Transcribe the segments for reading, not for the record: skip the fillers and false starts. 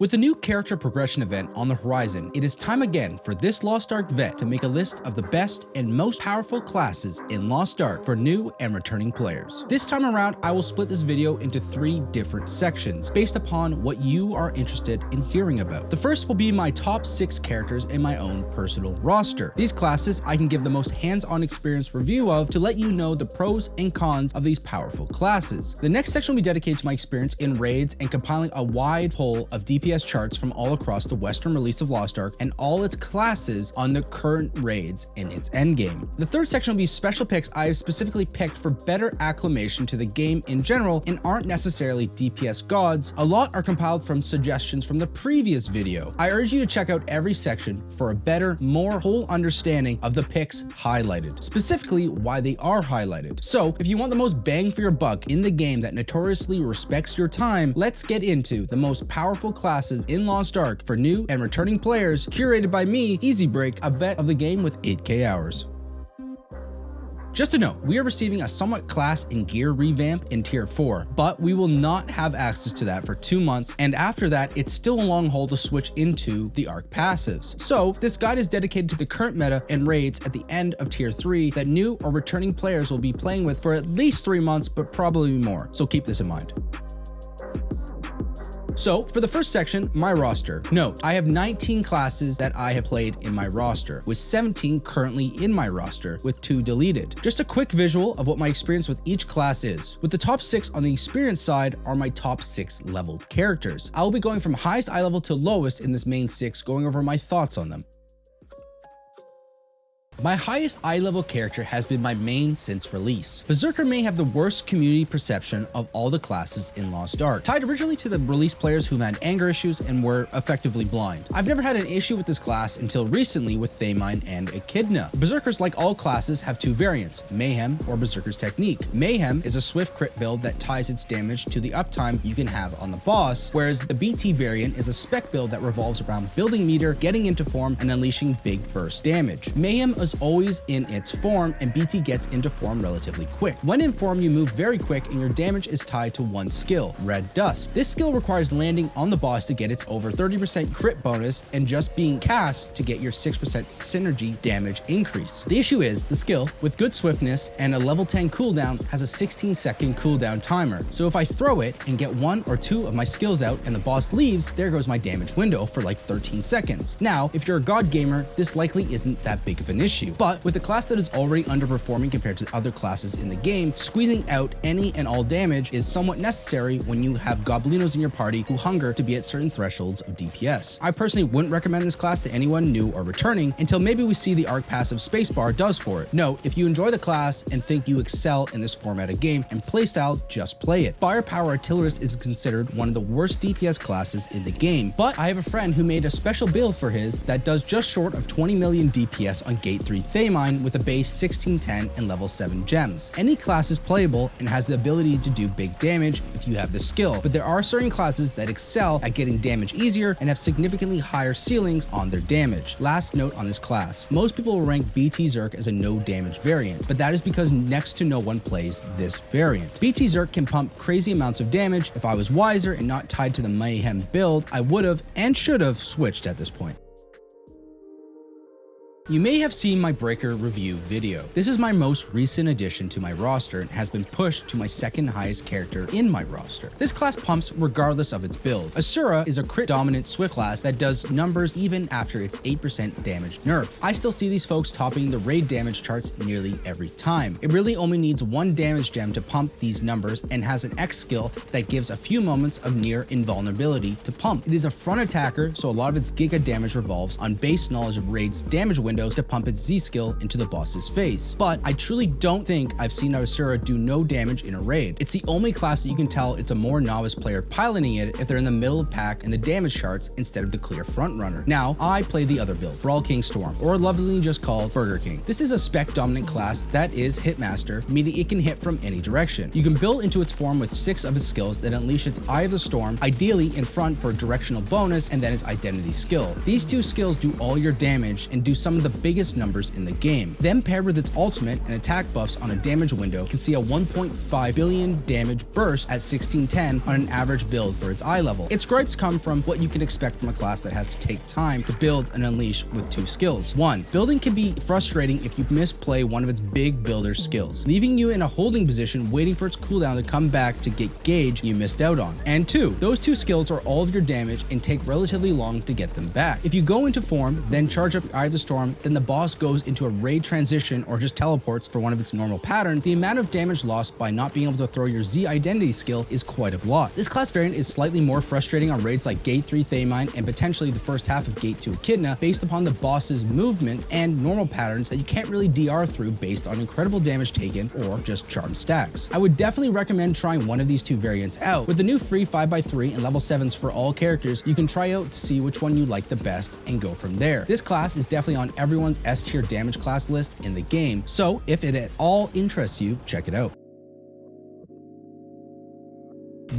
With the new character progression event on the horizon, it is time again for this Lost Ark vet to make a list of the best and most powerful classes in Lost Ark for new and returning players. This time around, I will split this video into 3 different sections based upon what you are interested in hearing about. The first will be my top 6 characters in my own personal roster. These classes I can give the most hands-on experience review of to let you know the pros and cons of these powerful classes. The next section will be dedicated to my experience in raids and compiling a wide pool of DPS charts from all across the Western release of Lost Ark and all its classes on the current raids in its endgame. The third section will be special picks I have specifically picked for better acclimation to the game in general and aren't necessarily DPS gods. A lot are compiled from suggestions from the previous video. I urge you to check out every section for a better, more whole understanding of the picks highlighted, specifically why they are highlighted. So if you want the most bang for your buck in the game that notoriously respects your time, let's get into the most powerful classes in Lost Ark for new and returning players, curated by me, Easy Break, a vet of the game with 8k hours. Just to note, we are receiving a somewhat class and gear revamp in Tier 4, but we will not have access to that for 2 months, and after that, it's still a long haul to switch into the Ark passes. So, this guide is dedicated to the current meta and raids at the end of Tier 3 that new or returning players will be playing with for at least 3 months, but probably more, so keep this in mind. So, for the first section, my roster. Note, I have 19 classes that I have played in my roster, with 17 currently in my roster, with 2 deleted. Just a quick visual of what my experience with each class is. With the top 6 on the experience side are my top 6 leveled characters. I will be going from highest eye level to lowest in this main 6, going over my thoughts on them. My highest eye level character has been my main since release. Berserker may have the worst community perception of all the classes in Lost Ark, tied originally to the release players who had anger issues and were effectively blind. I've never had an issue with this class until recently with Thamine and Echidna. Berserkers, like all classes, have 2 variants, Mayhem or Berserker's Technique. Mayhem is a swift crit build that ties its damage to the uptime you can have on the boss, whereas the BT variant is a spec build that revolves around building meter, getting into form, and unleashing big burst damage. Mayhem is always in its form, and BT gets into form relatively quick. When in form, you move very quick and your damage is tied to one skill, Red Dust. This skill requires landing on the boss to get its over 30% crit bonus and just being cast to get your 6% synergy damage increase. The issue is, the skill, with good swiftness and a level 10 cooldown, has a 16-second cooldown timer. So if I throw it and get 1 or 2 of my skills out and the boss leaves, there goes my damage window for like 13 seconds. Now, if you're a god gamer, this likely isn't that big of an issue. But with a class that is already underperforming compared to other classes in the game, squeezing out any and all damage is somewhat necessary when you have goblinos in your party who hunger to be at certain thresholds of DPS. I personally wouldn't recommend this class to anyone new or returning until maybe we see the Ark passive spacebar does for it. Note, if you enjoy the class and think you excel in this format of game and playstyle, just play it. Firepower Artillerist is considered one of the worst DPS classes in the game, but I have a friend who made a special build for his that does just short of 20 million DPS on Gate 3 Thamine with a base 1610 and level 7 gems. Any class is playable and has the ability to do big damage if you have the skill, but there are certain classes that excel at getting damage easier and have significantly higher ceilings on their damage. Last note on this class, most people will rank BT Zerk as a no damage variant, but that is because next to no one plays this variant. BT Zerk can pump crazy amounts of damage. If I was wiser and not tied to the Mayhem build, I would have and should have switched at this point. You may have seen my Breaker review video. This is my most recent addition to my roster and has been pushed to my second highest character in my roster. This class pumps regardless of its build. Asura is a crit dominant swift class that does numbers even after its 8% damage nerf. I still see these folks topping the raid damage charts nearly every time. It really only needs 1 damage gem to pump these numbers and has an X skill that gives a few moments of near invulnerability to pump. It is a front attacker, so a lot of its giga damage revolves on base knowledge of raid's damage windows to pump its Z skill into the boss's face. But I truly don't think I've seen Asura do no damage in a raid. It's the only class that you can tell it's a more novice player piloting it if they're in the middle of pack in the damage charts instead of the clear front runner. Now, I play the other build, Brawl King Storm, or lovingly just called Burger King. This is a spec dominant class that is Hitmaster, meaning it can hit from any direction. You can build into its form with 6 of its skills that unleash its Eye of the Storm, ideally in front for a directional bonus, and then its identity skill. These 2 skills do all your damage and do some of of the biggest numbers in the game. Then paired with its ultimate and attack buffs on a damage window, can see a 1.5 billion damage burst at 1610 on an average build for its eye level. Its gripes come from what you can expect from a class that has to take time to build and unleash with two skills. 1. Building can be frustrating if you misplay one of its big builder skills, leaving you in a holding position waiting for its cooldown to come back to get gauge you missed out on. And 2. Those two skills are all of your damage and take relatively long to get them back. If you go into form, then charge up Eye of the Storm, then the boss goes into a raid transition or just teleports for one of its normal patterns, the amount of damage lost by not being able to throw your Z identity skill is quite a lot. This class variant is slightly more frustrating on raids like Gate 3 Thaymine and potentially the first half of Gate 2 Echidna based upon the boss's movement and normal patterns that you can't really DR through based on incredible damage taken or just charm stacks. I would definitely recommend trying one of these two variants out. With the new free 5x3 and level 7s for all characters, you can try out to see which one you like the best and go from there. This class is definitely on everyone's S tier damage class list in the game, so if it at all interests you, check it out.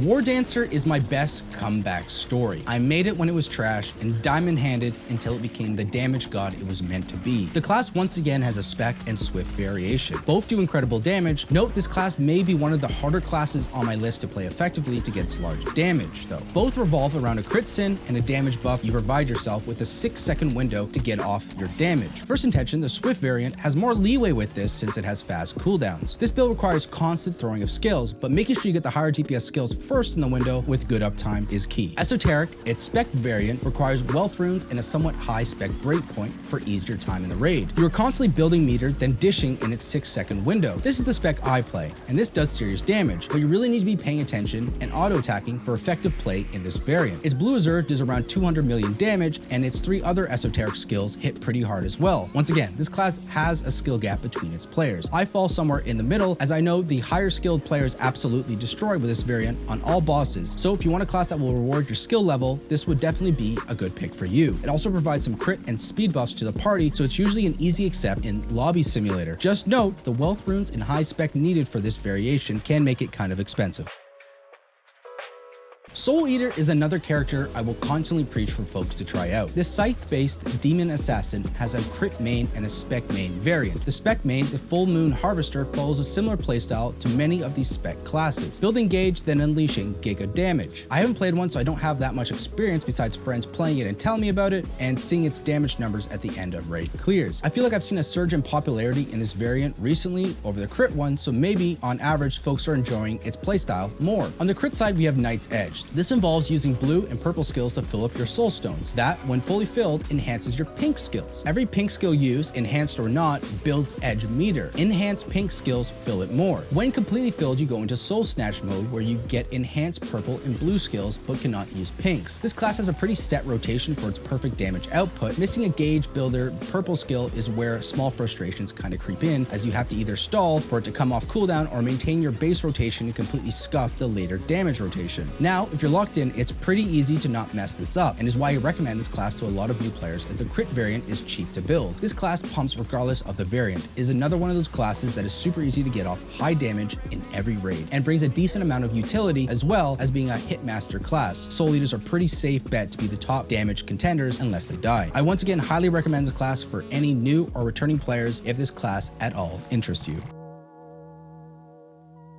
War Dancer is my best comeback story. I made it when it was trash and diamond-handed until it became the damage god it was meant to be. The class once again has a spec and swift variation. Both do incredible damage. Note this class may be one of the harder classes on my list to play effectively to get its large damage, though. Both revolve around a crit sin and a damage buff you provide yourself with a 6-second window to get off your damage. First Intention, the swift variant, has more leeway with this since it has fast cooldowns. This build requires constant throwing of skills, but making sure you get the higher DPS skills first in the window with good uptime is key. Esoteric, its spec variant, requires wealth runes and a somewhat high spec breakpoint for easier time in the raid. You are constantly building meter, then dishing in its 6-second window. This is the spec I play, and this does serious damage, but you really need to be paying attention and auto-attacking for effective play in this variant. Its Blue Azure does around 200 million damage, and its 3 other esoteric skills hit pretty hard as well. Once again, this class has a skill gap between its players. I fall somewhere in the middle, as I know the higher skilled players absolutely destroy with this variant on all bosses, so if you want a class that will reward your skill level, this would definitely be a good pick for you. It also provides some crit and speed buffs to the party, so it's usually an easy accept in Lobby Simulator. Just note, the wealth runes and high spec needed for this variation can make it kind of expensive. Soul Eater is another character I will constantly preach for folks to try out. This scythe-based demon assassin has a crit main and a spec main variant. The spec main, the Full Moon Harvester, follows a similar playstyle to many of these spec classes, building gauge then unleashing giga damage. I haven't played one, so I don't have that much experience besides friends playing it and telling me about it and seeing its damage numbers at the end of raid clears. I feel like I've seen a surge in popularity in this variant recently over the crit one, so maybe on average folks are enjoying its playstyle more. On the crit side, we have Knight's Edge. This involves using blue and purple skills to fill up your soul stones. That, when fully filled, enhances your pink skills. Every pink skill used, enhanced or not, builds edge meter. Enhanced pink skills fill it more. When completely filled, you go into soul snatch mode where you get enhanced purple and blue skills but cannot use pinks. This class has a pretty set rotation for its perfect damage output. Missing a gauge builder purple skill is where small frustrations kind of creep in, as you have to either stall for it to come off cooldown or maintain your base rotation and completely scuff the later damage rotation. Now, if you're locked in, it's pretty easy to not mess this up, and is why I recommend this class to a lot of new players, as the crit variant is cheap to build. This class pumps regardless of the variant. It is another one of those classes that is super easy to get off high damage in every raid, and brings a decent amount of utility as well as being a hitmaster class. Soul Eaters are pretty safe bet to be the top damage contenders unless they die. I once again highly recommend this class for any new or returning players if this class at all interests you.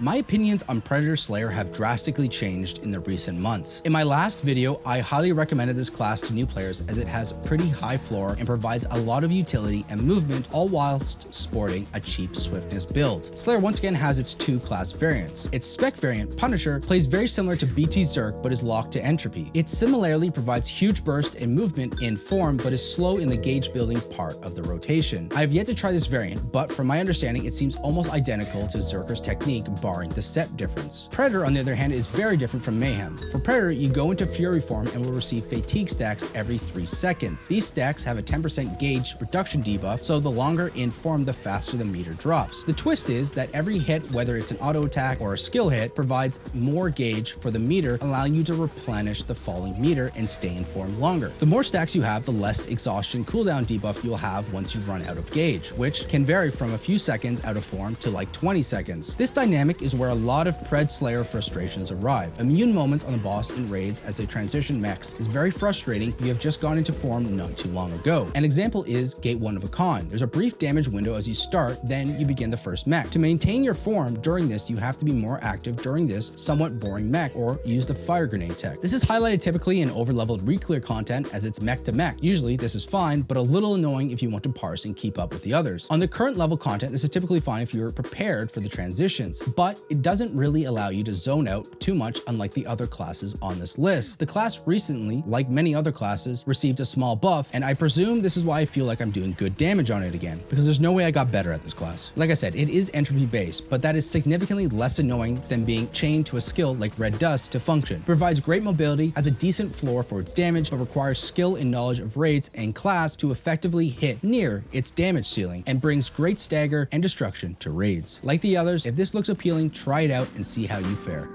My opinions on Predator Slayer have drastically changed in the recent months. In my last video, I highly recommended this class to new players as it has pretty high floor and provides a lot of utility and movement, all whilst sporting a cheap swiftness build. Slayer once again has its 2 class variants. Its spec variant, Punisher, plays very similar to BT Zerk but is locked to entropy. It similarly provides huge burst and movement in form but is slow in the gauge building part of the rotation. I have yet to try this variant, but from my understanding it seems almost identical to Zerker's technique barring the step difference. Predator, on the other hand, is very different from Mayhem. For Predator, you go into Fury form and will receive fatigue stacks every 3 seconds. These stacks have a 10% gauge reduction debuff, so the longer in form, the faster the meter drops. The twist is that every hit, whether it's an auto attack or a skill hit, provides more gauge for the meter, allowing you to replenish the falling meter and stay in form longer. The more stacks you have, the less exhaustion cooldown debuff you'll have once you run out of gauge, which can vary from a few seconds out of form to like 20 seconds. This dynamic is where a lot of Pred Slayer frustrations arrive. Immune moments on the boss in raids as they transition mechs is very frustrating if you have just gone into form not too long ago. An example is Gate 1 of a con. There's a brief damage window as you start, then you begin the first mech. To maintain your form during this, you have to be more active during this somewhat boring mech or use the fire grenade tech. This is highlighted typically in overleveled re-clear content as it's mech to mech. Usually this is fine, but a little annoying if you want to parse and keep up with the others. On the current level content, this is typically fine if you're prepared for the transitions, but it doesn't really allow you to zone out too much unlike the other classes on this list. The class recently, like many other classes, received a small buff, and I presume this is why I feel like I'm doing good damage on it again, because there's no way I got better at this class. Like I said, it is entropy based, but that is significantly less annoying than being chained to a skill like Red Dust to function. It provides great mobility, has a decent floor for its damage, but requires skill and knowledge of raids and class to effectively hit near its damage ceiling, and brings great stagger and destruction to raids. Like the others, if this looks appealing, try it out and see how you fare.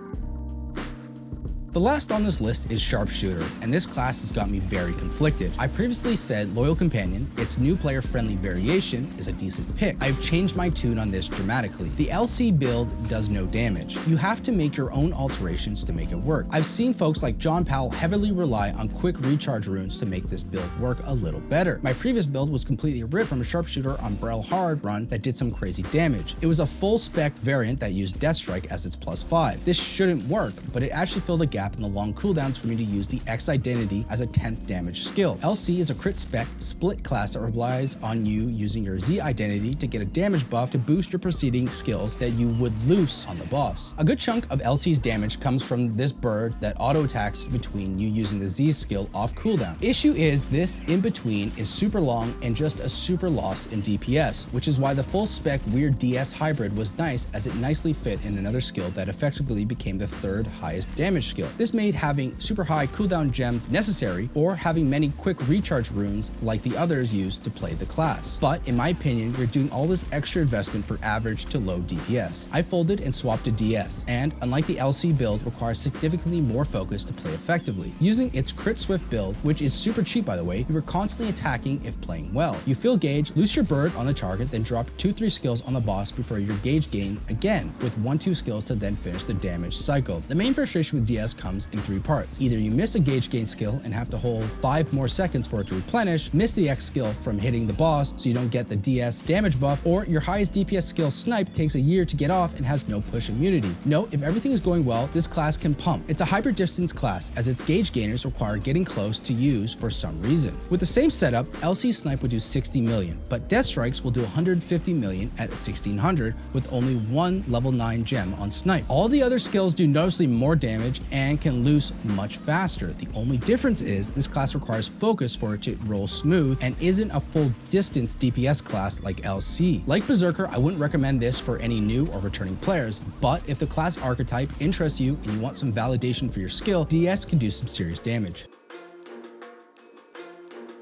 The last on this list is Sharpshooter, and this class has got me very conflicted. I previously said Loyal Companion, its new player-friendly variation, is a decent pick. I've changed my tune on this dramatically. The LC build does no damage. You have to make your own alterations to make it work. I've seen folks like John Powell heavily rely on quick recharge runes to make this build work a little better. My previous build was completely ripped from a Sharpshooter on Brel Hard run that did some crazy damage. It was a full spec variant that used Deathstrike as its +5. This shouldn't work, but it actually filled a gap in the long cooldowns for me to use the X Identity as a 10th damage skill. LC is a crit spec split class that relies on you using your Z Identity to get a damage buff to boost your preceding skills that you would lose on the boss. A good chunk of LC's damage comes from this bird that auto attacks between you using the Z skill off cooldown. Issue is this in between is super long and just a super loss in DPS, which is why the full spec weird DS hybrid was nice as it nicely fit in another skill that effectively became the third highest damage skill. This made having super high cooldown gems necessary, or having many quick recharge runes like the others used to play the class. But in my opinion, you're doing all this extra investment for average to low DPS. I folded and swapped to DS, and unlike the LC build, requires significantly more focus to play effectively. Using its crit swift build, which is super cheap by the way, you are constantly attacking if playing well. You fill gauge, loose your bird on the target, then drop 2-3 skills on the boss before your gauge gain again, with 1-2 skills to then finish the damage cycle. The main frustration with DS comes in 3 parts. Either you miss a gauge gain skill and have to hold 5 more seconds for it to replenish, miss the X skill from hitting the boss so you don't get the DS damage buff, or your highest DPS skill Snipe takes a year to get off and has no push immunity. Note, if everything is going well, this class can pump. It's a hyper distance class as its gauge gainers require getting close to use for some reason. With the same setup, LC Snipe would do 60 million, but Death Strikes will do 150 million at 1600 with only 1 level 9 gem on Snipe. All the other skills do noticeably more damage and can loose much faster. The only difference is this class requires focus for it to roll smooth and isn't a full distance DPS class like LC. Like Berserker, I wouldn't recommend this for any new or returning players, but if the class archetype interests you and you want some validation for your skill, DS can do some serious damage.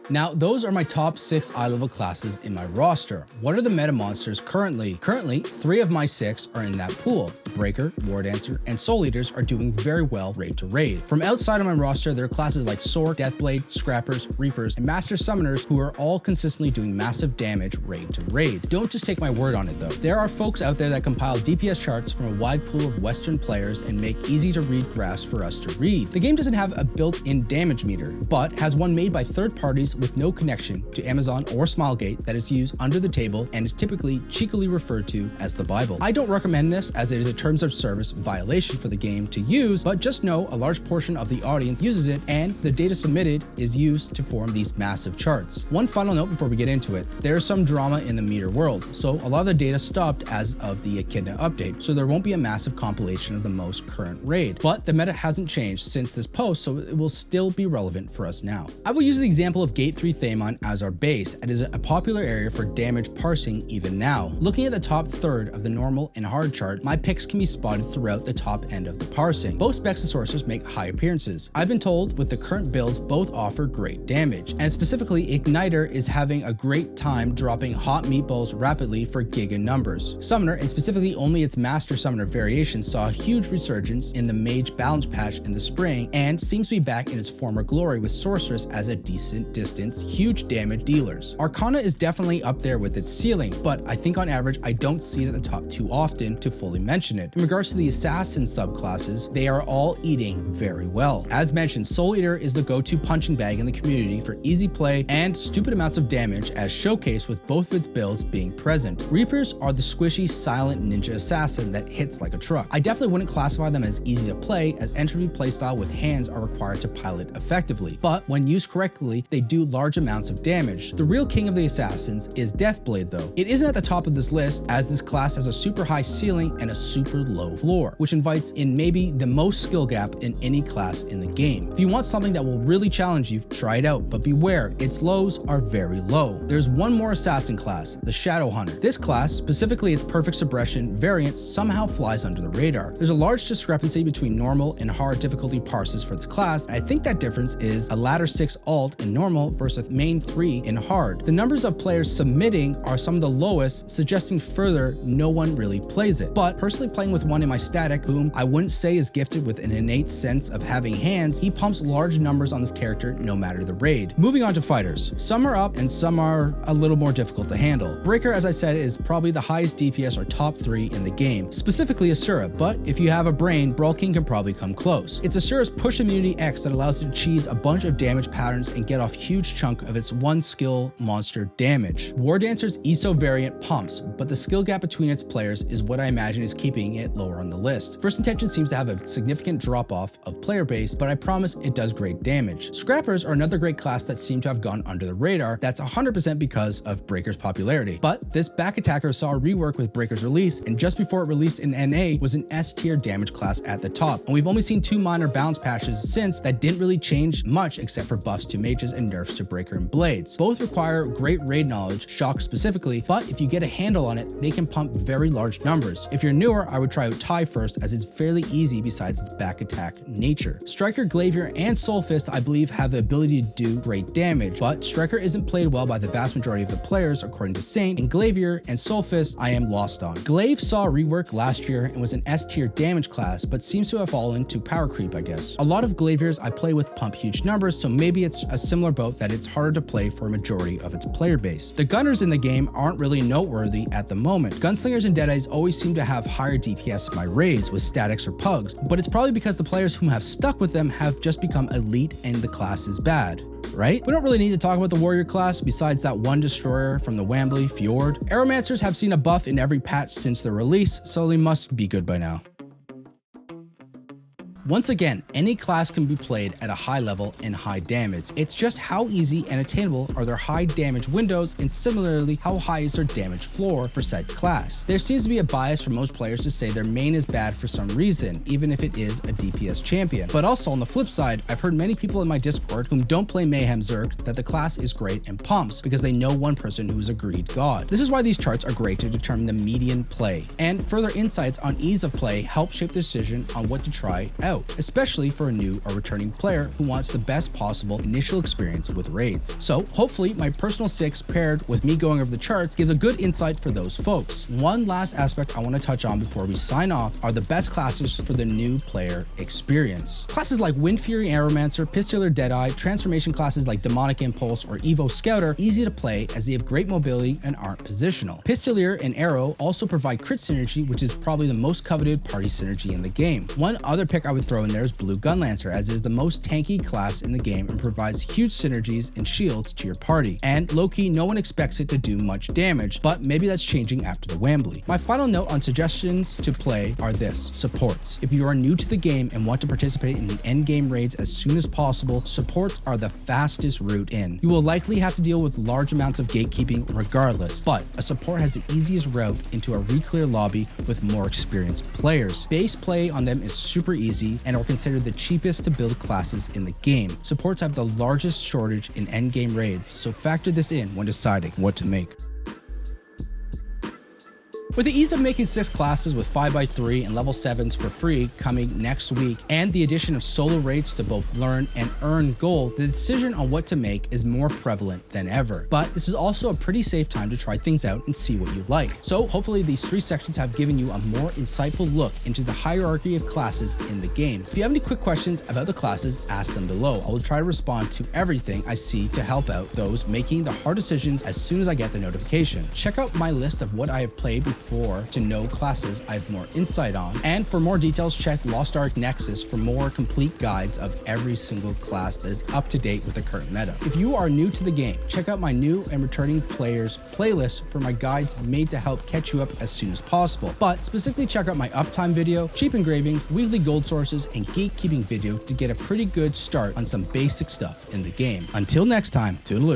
Now, those are my top 6 eye level classes in my roster. What are the meta monsters currently? Currently, 3 of my 6 are in that pool. Breaker, War Dancer, and Soul Eaters are doing very well raid to raid. From outside of my roster, there are classes like Sword, Deathblade, Scrappers, Reapers, and Master Summoners who are all consistently doing massive damage raid to raid. Don't just take my word on it though. There are folks out there that compile DPS charts from a wide pool of Western players and make easy to read graphs for us to read. The game doesn't have a built-in damage meter, but has one made by third parties with no connection to Amazon or Smilegate that is used under the table and is typically cheekily referred to as the Bible. I don't recommend this as it is a terms of service violation for the game to use, but just know a large portion of the audience uses it and the data submitted is used to form these massive charts. One final note before we get into it, there's some drama in the meter world, so a lot of the data stopped as of the Echidna update, so there won't be a massive compilation of the most current raid, but the meta hasn't changed since this post, so it will still be relevant for us now. I will use the example of Gate 3 Thamon as our base. It is a popular area for damage parsing even now. Looking at the top third of the normal and hard chart, my picks can be spotted throughout the top end of the parsing. Both specs and sources make high appearances. I've been told with the current builds both offer great damage, and specifically Igniter is having a great time dropping hot meatballs rapidly for giga numbers. Summoner, and specifically only its Master Summoner variation, saw a huge resurgence in the Mage balance patch in the spring and seems to be back in its former glory with Sorceress as a decent distance instance, huge damage dealers. Arcana is definitely up there with its ceiling, but I think on average I don't see it at the top too often to fully mention it. In regards to the assassin subclasses, they are all eating very well. As mentioned, Soul Eater is the go-to punching bag in the community for easy play and stupid amounts of damage, as showcased with both of its builds being present. Reapers are the squishy silent ninja assassin that hits like a truck. I definitely wouldn't classify them as easy to play, as entropy playstyle with hands are required to pilot effectively, but when used correctly, they do large amounts of damage. The real king of the assassins is Deathblade though. It isn't at the top of this list, as this class has a super high ceiling and a super low floor, which invites in maybe the most skill gap in any class in the game. If you want something that will really challenge you, try it out, but beware, its lows are very low. There's one more assassin class, the Shadow Hunter. This class, specifically its perfect suppression variant, somehow flies under the radar. There's a large discrepancy between normal and hard difficulty parses for this class, and I think that difference is a ladder 6 alt in normal versus main 3 in hard. The numbers of players submitting are some of the lowest, suggesting further no one really plays it. But personally playing with one in my static, whom I wouldn't say is gifted with an innate sense of having hands, he pumps large numbers on this character no matter the raid. Moving on to fighters. Some are up and some are a little more difficult to handle. Breaker, as I said, is probably the highest DPS or top 3 in the game, specifically Asura, but if you have a brain, Brawl King can probably come close. It's Asura's push immunity X that allows it to cheese a bunch of damage patterns and get off huge chunk of its one skill monster damage. War Dancer's ESO variant pumps, but the skill gap between its players is what I imagine is keeping it lower on the list. First Intention seems to have a significant drop off of player base, but I promise it does great damage. Scrappers are another great class that seem to have gone under the radar. That's 100% because of Breaker's popularity. But this back attacker saw a rework with Breaker's release, and just before it released in NA was an S tier damage class at the top. And we've only seen 2 minor balance patches since that didn't really change much except for buffs to mages and nerfs to Breaker and Blades. Both require great raid knowledge, Shock specifically, but if you get a handle on it, they can pump very large numbers. If you're newer, I would try out Tai first, as it's fairly easy besides its back attack nature. Striker, Glavier, and Soul Fist I believe have the ability to do great damage, but Striker isn't played well by the vast majority of the players according to Saint, and Glavier and Soul Fist I am lost on. Glaive saw a rework last year and was an S tier damage class, but seems to have fallen to power creep, I guess. A lot of Glaviers I play with pump huge numbers, so maybe it's a similar boat that it's harder to play for a majority of its player base. The gunners in the game aren't really noteworthy at the moment. Gunslingers and Deadeyes always seem to have higher DPS in my raids with statics or pugs, but it's probably because the players whom have stuck with them have just become elite and the class is bad. Right? We don't really need to talk about the warrior class besides that one destroyer from the Wambly Fjord. Aeromancers have seen a buff in every patch since their release, so they must be good by now. Once again, any class can be played at a high level and high damage. It's just how easy and attainable are their high damage windows, and similarly, how high is their damage floor for said class. There seems to be a bias for most players to say their main is bad for some reason, even if it is a DPS champion. But also on the flip side, I've heard many people in my Discord whom don't play Mayhem Zerg that the class is great and pumps because they know one person who's a greed god. This is why these charts are great to determine the median play, and further insights on ease of play help shape the decision on what to try out, especially for a new or returning player who wants the best possible initial experience with raids. So hopefully my personal 6 paired with me going over the charts gives a good insight for those folks. One last aspect I want to touch on before we sign off are the best classes for the new player experience. Classes like Wind Fury Aeromancer, Pistular Deadeye, transformation classes like Demonic Impulse or Evo Scout are easy to play as they have great mobility and aren't positional. Pistulier and Arrow also provide crit synergy, which is probably the most coveted party synergy in the game. One other pick I would throw in there is Blue Gunlancer, as it is the most tanky class in the game and provides huge synergies and shields to your party. And low-key, no one expects it to do much damage, but maybe that's changing after the Wambly. My final note on suggestions to play are this: supports. If you are new to the game and want to participate in the end game raids as soon as possible, supports are the fastest route in. You will likely have to deal with large amounts of gatekeeping regardless, but a support has the easiest route into a re-clear lobby with more experienced players. Base play on them is super easy and are considered the cheapest to build classes in the game. Supports have the largest shortage in endgame raids, so factor this in when deciding what to make. With the ease of making 6 classes with 5x3 and level 7s for free coming next week, and the addition of solo raids to both learn and earn gold, the decision on what to make is more prevalent than ever. But this is also a pretty safe time to try things out and see what you like. So hopefully these 3 sections have given you a more insightful look into the hierarchy of classes in the game. If you have any quick questions about the classes, ask them below. I will try to respond to everything I see to help out those making the hard decisions as soon as I get the notification. Check out my list of what I have played before to know classes I have more insight on. And for more details, check Lost Ark Nexus for more complete guides of every single class that is up to date with the current meta. If you are new to the game, check out my new and returning players playlist for my guides made to help catch you up as soon as possible. But specifically check out my uptime video, cheap engravings, weekly gold sources, and gatekeeping video to get a pretty good start on some basic stuff in the game. Until next time, toodaloo.